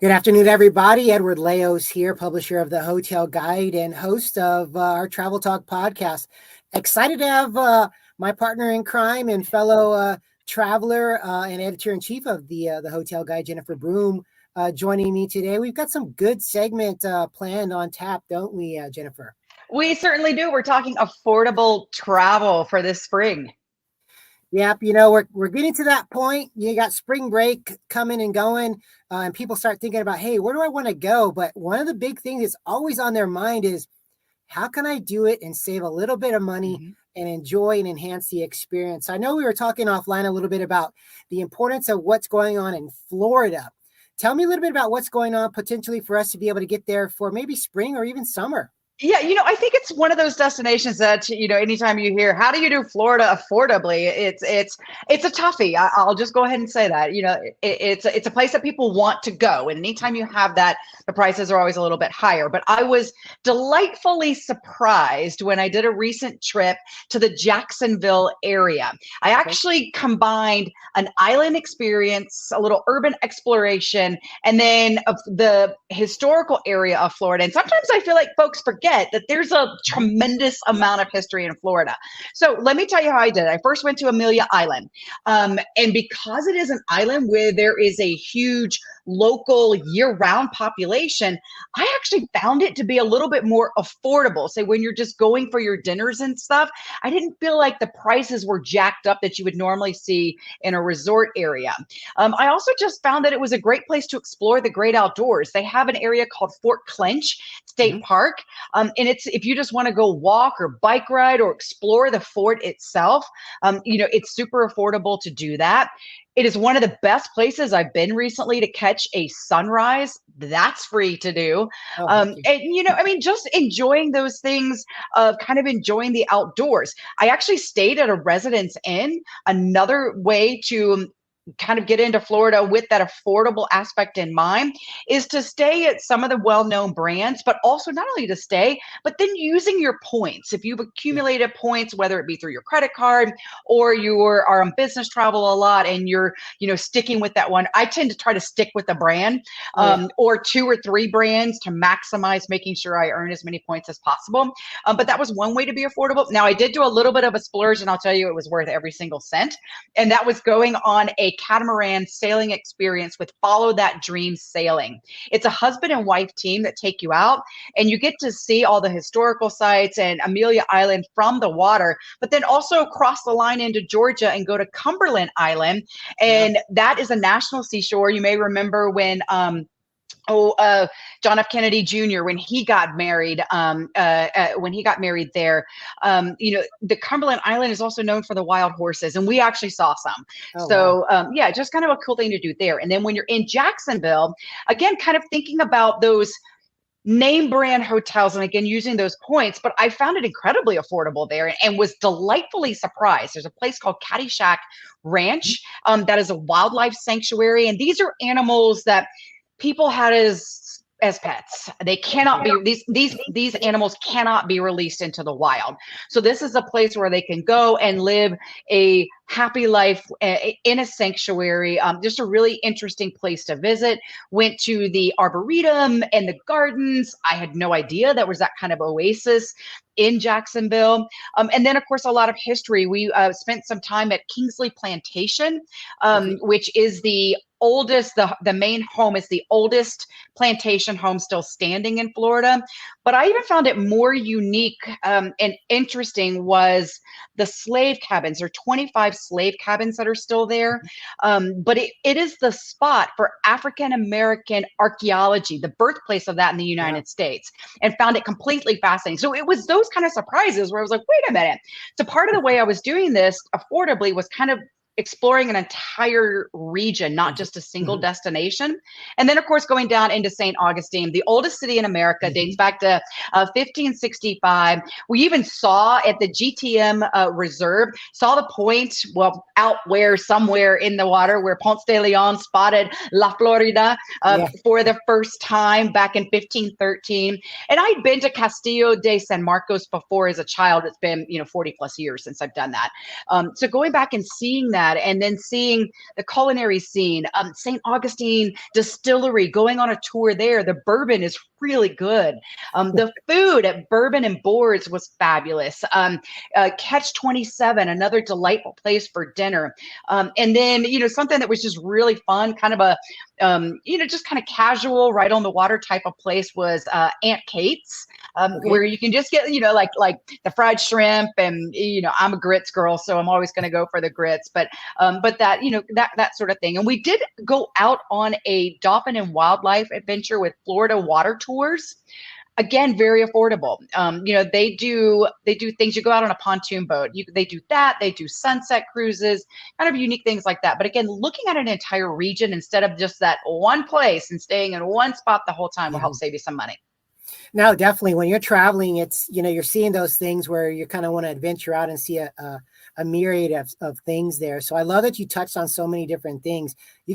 Good afternoon, everybody. Edward Leos here, publisher of the Hotel Guide and host of our Travel Talk podcast. Excited to have my partner in crime and fellow traveler and editor in chief of the Hotel Guide, Jennifer Broom, joining me today. We've got some good segment planned on tap, don't we, Jennifer? We certainly do. We're talking affordable travel for this spring. Yep, we're getting to that point. You got spring break coming and going, and people start thinking about, hey, where do I want to go? But one of the big things that's always on their mind is, how can I do it and save a little bit of money and enjoy and enhance the experience? I know we were talking offline a little bit about the importance of what's going on in Florida. Tell me a little bit about what's going on potentially for us to be able to get there for maybe spring or even summer. Yeah, I think it's one of those destinations that, anytime you hear, how do you do Florida affordably? It's a toughie. I'll just go ahead and say that. It's a place that people want to go. And anytime you have that, the prices are always a little bit higher. But I was delightfully surprised when I did a recent trip to the Jacksonville area. I actually combined an island experience, a little urban exploration, and then of the historical area of Florida. And sometimes I feel like folks forget that there's a tremendous amount of history in Florida. So let me tell you how I did it. I first went to Amelia Island. And because it is an island where there is a huge local year-round population, I actually found it to be a little bit more affordable. Say when you're just going for your dinners and stuff, I didn't feel like the prices were jacked up that you would normally see in a resort area. I also just found that it was a great place to explore the great outdoors. They have an area called Fort Clinch State Park. And it's, if you just want to go walk or bike ride or explore the fort itself, it's super affordable to do that. It is one of the best places I've been recently to catch a sunrise. That's free to do. Just enjoying those things of kind of enjoying the outdoors. I actually stayed at a Residence Inn, another way to kind of get into Florida with that affordable aspect in mind is to stay at some of the well-known brands, but also not only to stay, but then using your points. If you've accumulated points, whether it be through your credit card or you are on business travel a lot and you're, sticking with that one, I tend to try to stick with a brand or 2 or 3 brands to maximize making sure I earn as many points as possible. But that was one way to be affordable. Now I did do a little bit of a splurge and I'll tell you it was worth every single cent. And that was going on a catamaran sailing experience with Follow That Dream Sailing. It's a husband and wife team that take you out and you get to see all the historical sites and Amelia Island from the water, but then also cross the line into Georgia and go to Cumberland Island. And that is a national seashore. You may remember when John F. Kennedy Jr. when he got married there, the Cumberland Island is also known for the wild horses, and we actually saw some. Just kind of a cool thing to do there. And then when you're in Jacksonville, again, kind of thinking about those name brand hotels and again using those points, but I found it incredibly affordable there and was delightfully surprised. There's a place called Caddyshack Ranch that is a wildlife sanctuary, and these are animals that people had as pets. They cannot be, these animals cannot be released into the wild. So this is a place where they can go and live a happy life in a sanctuary. Just a really interesting place to visit. Went to the Arboretum and the gardens. I had no idea there was that kind of oasis in Jacksonville. And then of course, a lot of history. We spent some time at Kingsley Plantation, which is the oldest, the main home is the oldest plantation home still standing in Florida. But I even found it more unique and interesting was the slave cabins. There are 25 slave cabins that are still there. But it is the spot for African-American archaeology, the birthplace of that in the United States, and found it completely fascinating. So it was those kind of surprises where I was like, wait a minute. So part of the way I was doing this affordably was kind of exploring an entire region, not just a single destination. And then, of course, going down into St. Augustine, the oldest city in America, dates back to 1565. We even saw at the GTM Reserve, saw the point, well, out where somewhere in the water where Ponce de Leon spotted La Florida for the first time back in 1513. And I'd been to Castillo de San Marcos before as a child. It's been, 40 plus years since I've done that. So going back and seeing that, that, and then seeing the culinary scene, St. Augustine Distillery, going on a tour there. The bourbon is really good. The food at Bourbon and Boards was fabulous. Catch 27, another delightful place for dinner. And then, something that was just really fun, kind of a, just kind of casual, right on the water type of place was Aunt Kate's, where you can just get, like the fried shrimp, and, I'm a grits girl, so I'm always going to go for the grits, but that, that sort of thing. And we did go out on a dolphin and wildlife adventure with Florida Water Tours. Again, very affordable. They do things. You go out on a pontoon boat. They do that. They do sunset cruises, kind of unique things like that. But again, looking at an entire region instead of just that one place and staying in one spot the whole time will help save you some money. No, definitely. When you're traveling, it's, you're seeing those things where you kind of want to adventure out and see a myriad of things there. So I love that you touched on so many different things. You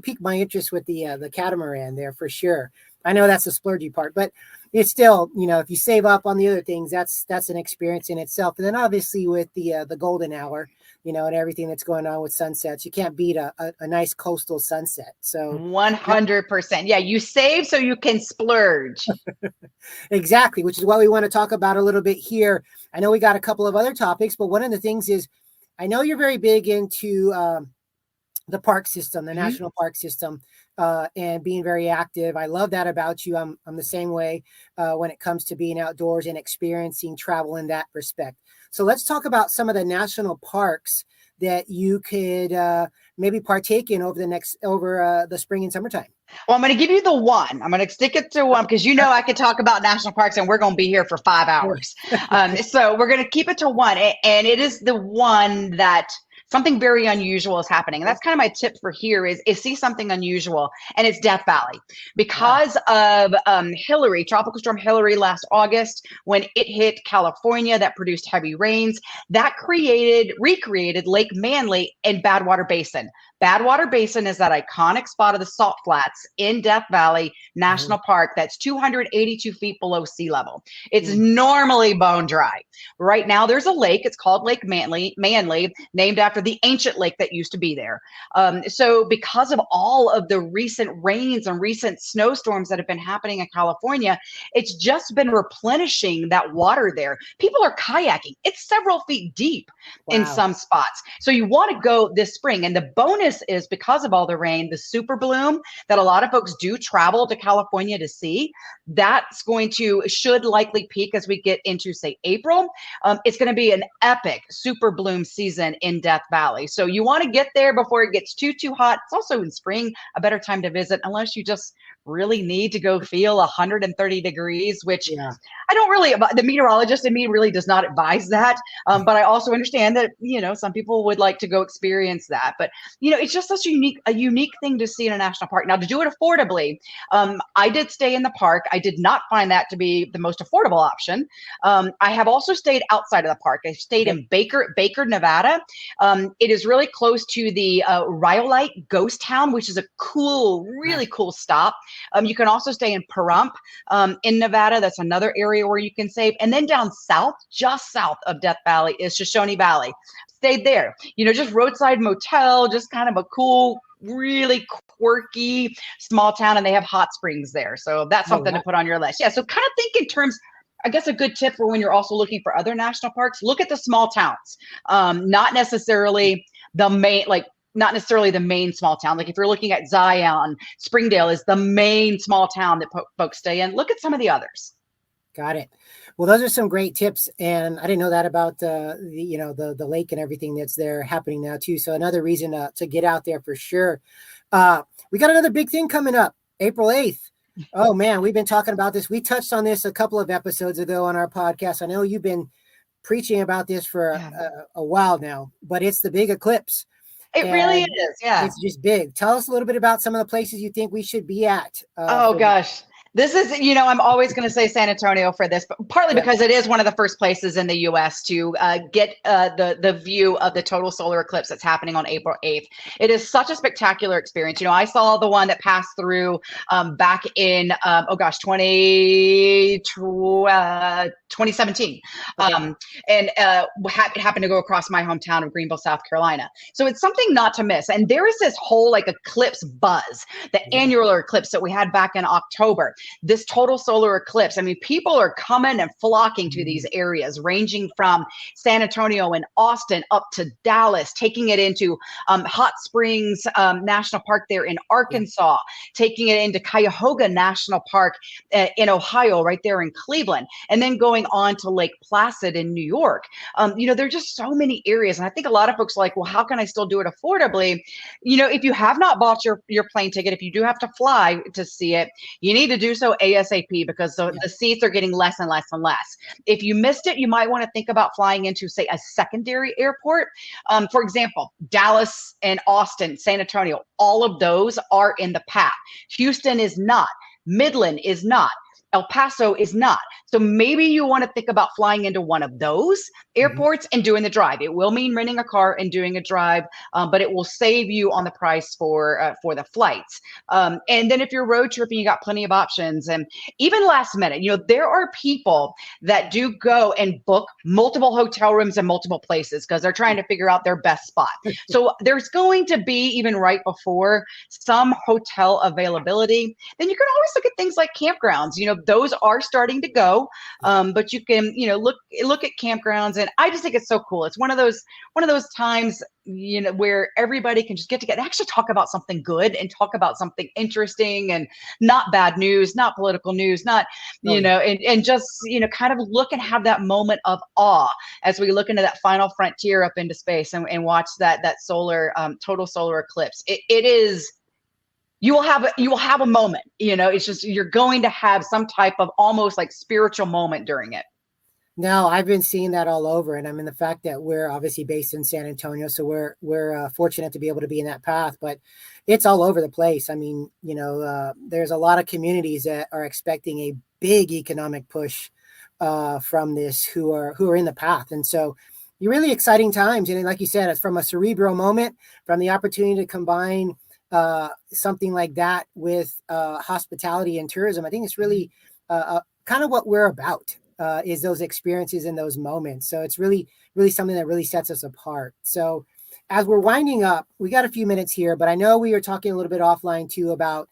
piqued my interest with the catamaran there for sure. I know that's the splurgy part, but it's still, if you save up on the other things, that's an experience in itself. And then obviously with the golden hour, and everything that's going on with sunsets, you can't beat a nice coastal sunset. So 100%. Yeah. You save so you can splurge. Exactly. Which is what we want to talk about a little bit here. I know we got a couple of other topics, but one of the things is, I know you're very big into the park system, the national park system, and being very active. I love that about you. I'm the same way when it comes to being outdoors and experiencing travel in that respect. So let's talk about some of the national parks that you could maybe partake in over the spring and summertime. Well, I'm going to give you the one. I'm going to stick it to one because I could talk about national parks and we're going to be here for 5 hours. So we're going to keep it to one, and it is the one that something very unusual is happening. And that's kind of my tip for here is see something unusual. And it's Death Valley. Because of Hillary, Tropical Storm Hillary last August, when it hit California, that produced heavy rains, that recreated Lake Manly and Badwater Basin. Badwater Basin is that iconic spot of the Salt Flats in Death Valley National Park that's 282 feet below sea level. It's normally bone dry. Right now, there's a lake. It's called Lake Manly, named after the ancient lake that used to be there. So because of all of the recent rains and recent snowstorms that have been happening in California, it's just been replenishing that water there. People are kayaking. It's several feet deep in some spots. So you want to go this spring. And the bonus is because of all the rain, the super bloom that a lot of folks do travel to California to see, should likely peak as we get into, say, April. It's going to be an epic super bloom season in Death Valley. So you want to get there before it gets too hot. It's also in spring, a better time to visit, unless you just really need to go feel 130 degrees, which I don't really, the meteorologist in me really does not advise that. But I also understand that, some people would like to go experience that. But, it's just such a unique thing to see in a national park. Now, to do it affordably, I did stay in the park. I did not find that to be the most affordable option. I have also stayed outside of the park. I stayed in Baker, Nevada. It is really close to the Rhyolite Ghost Town, which is a really cool stop. You can also stay in Pahrump in Nevada. That's another area where you can save. And then down south, just south of Death Valley, is Shoshone Valley. Stayed there, just roadside motel, just kind of a cool, really quirky small town, and they have hot springs there. So that's something to put on your list. Yeah. So kind of think in terms, I guess a good tip for when you're also looking for other national parks, look at the small towns, not necessarily the main small town. Like if you're looking at Zion, Springdale is the main small town that folks stay in. Look at some of the others. Got it. Well, those are some great tips, and I didn't know that about the lake and everything that's there happening now too. So another reason to get out there for sure. We got another big thing coming up, April 8th. Oh man, we've been talking about this. We touched on this a couple of episodes ago on our podcast. I know you've been preaching about this for a while now, but it's the big eclipse. It really is. Yeah. It's just big. Tell us a little bit about some of the places you think we should be at. Gosh. This is, I'm always going to say San Antonio for this, but partly because it is one of the first places in the U.S. to get the view of the total solar eclipse that's happening on April 8th. It is such a spectacular experience. I saw the one that passed through back in, 2017. Okay. And happened to go across my hometown of Greenville, South Carolina. So it's something not to miss. And there is this whole like eclipse buzz, the annular eclipse that we had back in October. This total solar eclipse. I mean, people are coming and flocking to these areas, ranging from San Antonio and Austin up to Dallas, taking it into Hot Springs National Park there in Arkansas, taking it into Cuyahoga National Park in Ohio, right there in Cleveland, and then going on to Lake Placid in New York. There are just so many areas. And I think a lot of folks are like, well, how can I still do it affordably? If you have not bought your plane ticket, if you do have to fly to see it, you need to do so ASAP, because the seats are getting less and less and less. If you missed it, you might want to think about flying into, say, a secondary airport. For example, Dallas and Austin, San Antonio, all of those are in the path. Houston is not. Midland is not. El Paso is not. So maybe you want to think about flying into one of those airports and doing the drive. It will mean renting a car and doing a drive, but it will save you on the price for the flights. And then if you're road tripping, you got plenty of options. And even last minute, there are people that do go and book multiple hotel rooms in multiple places because they're trying to figure out their best spot. So there's going to be, even right before, some hotel availability. Then you can always look at things like campgrounds. Those are starting to go, but you can, look at campgrounds, and I just think it's so cool. It's one of those times, where everybody can just get together and actually talk about something good and talk about something interesting, and not bad news, not political news, not, and just, kind of look and have that moment of awe as we look into that final frontier up into space and watch that solar, total solar eclipse. It is. You will have a moment, it's just, you're going to have some type of almost like spiritual moment during it. No, I've been seeing that all over. And I mean, the fact that we're obviously based in San Antonio, so we're fortunate to be able to be in that path, but it's all over the place. I mean, there's a lot of communities that are expecting a big economic push from this who are in the path. And so really exciting times. And like you said, it's from a cerebral moment, from the opportunity to combine something like that with hospitality and tourism. I think it's really kind of what we're about, is those experiences and those moments. So it's really, really something that really sets us apart. So as we're winding up, we got a few minutes here, but I know we were talking a little bit offline too about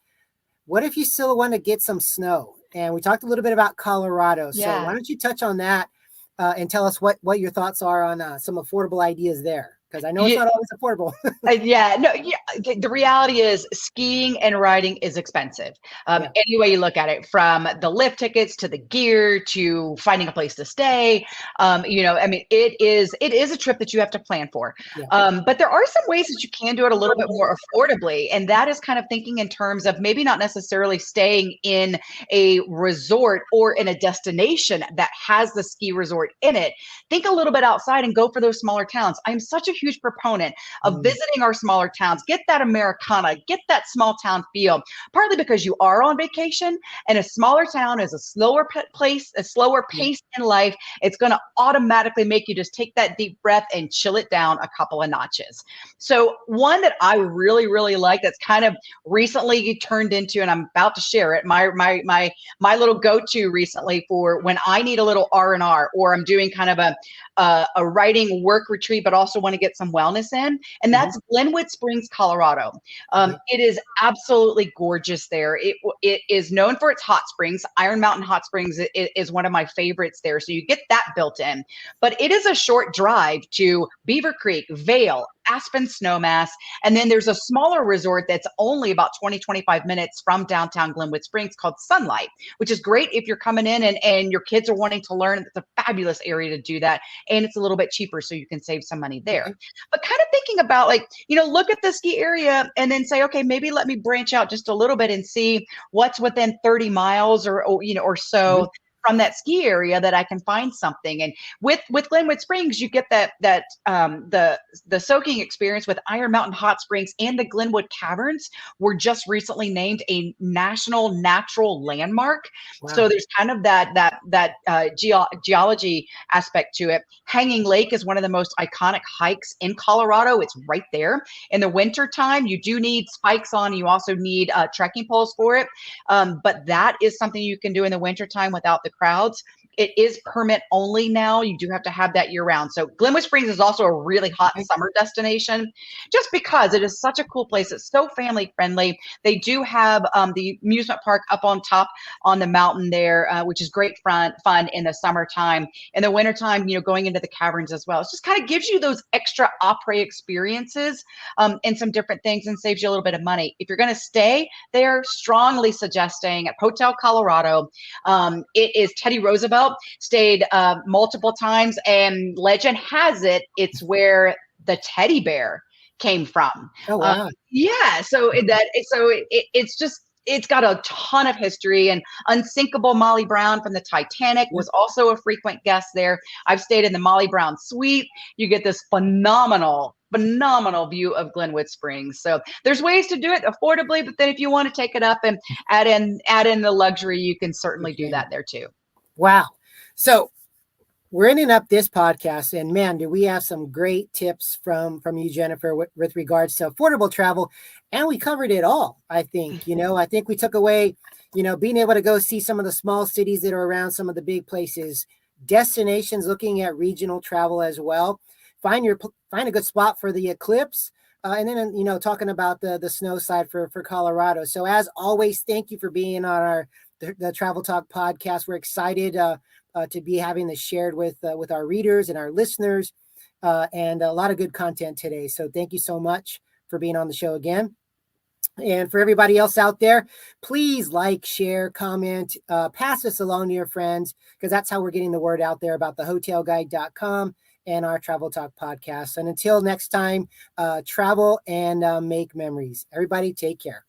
what if you still want to get some snow? And we talked a little bit about Colorado. So why don't you touch on that and tell us what your thoughts are on some affordable ideas there? Because I know it's not always affordable. The reality is skiing and riding is expensive. Any way you look at it, from the lift tickets to the gear to finding a place to stay. It is a trip that you have to plan for. But there are some ways that you can do it a little bit more affordably. And that is kind of thinking in terms of maybe not necessarily staying in a resort or in a destination that has the ski resort in it. Think a little bit outside and go for those smaller towns. I'm such a huge proponent of visiting our smaller towns. Get that Americana, get that small town feel, partly because you are on vacation, and a smaller town is a slower place, a slower pace in life. It's going to automatically make you just take that deep breath and chill it down a couple of notches. So one that I really, really like, that's kind of recently turned into, and I'm about to share it, my little go-to recently for when I need a little R&R, or I'm doing kind of a writing work retreat, but also want to get some wellness in. And that's Glenwood Springs, Colorado. It is absolutely gorgeous there. It is known for its hot springs. Iron Mountain Hot Springs is one of my favorites there. So you get that built in, but it is a short drive to Beaver Creek, Vail, Aspen, Snowmass. And then there's a smaller resort that's only about 20-25 minutes from downtown Glenwood Springs called Sunlight, which is great if you're coming in and your kids are wanting to learn. It's a fabulous area to do that. And it's a little bit cheaper, so you can save some money there. But kind of thinking about look at the ski area and then say, okay, maybe let me branch out just a little bit and see what's within 30 miles or so from that ski area that I can find something. And with Glenwood Springs, you get that the soaking experience with Iron Mountain Hot Springs, and the Glenwood Caverns were just recently named a national natural landmark. Wow. So there's kind of that geology aspect to it. Hanging Lake is one of the most iconic hikes in Colorado. It's right there. In the wintertime, you do need spikes on. You also need trekking poles for it. But that is something you can do in the wintertime without the crowds. It is permit only now. You do have to have that year round. So Glenwood Springs is also a really hot summer destination just because it is such a cool place. It's so family friendly. They do have the amusement park up on top on the mountain there, which is great fun in the summertime. In the wintertime, going into the caverns as well. It just kind of gives you those extra après experiences and some different things, and saves you a little bit of money. If you're going to stay, they are strongly suggesting at Hotel Colorado. It is Teddy Roosevelt stayed multiple times, and legend has it it's where the teddy bear came from. Oh wow. Yeah, so it's got a ton of history. And Unsinkable Molly Brown from the Titanic was also a frequent guest there. I've stayed in the Molly Brown suite. You get this phenomenal view of Glenwood Springs. So there's ways to do it affordably, but then if you want to take it up and add in the luxury, you can certainly do that there too. Wow. So we're ending up this podcast, and man, do we have some great tips from you, Jennifer, with regards to affordable travel. And we covered it all, I think. I think we took away, being able to go see some of the small cities that are around some of the big places, destinations, looking at regional travel as well. Find a good spot for the eclipse. And then, talking about the snow side for Colorado. So as always, thank you for being on the Travel Talk podcast. We're excited to be having this shared with our readers and our listeners, and a lot of good content today. So thank you so much for being on the show again. And for everybody else out there, please like, share, comment, pass this along to your friends, because that's how we're getting the word out there about the hotelguide.com and our Travel Talk podcast. And until next time, travel and make memories. Everybody take care.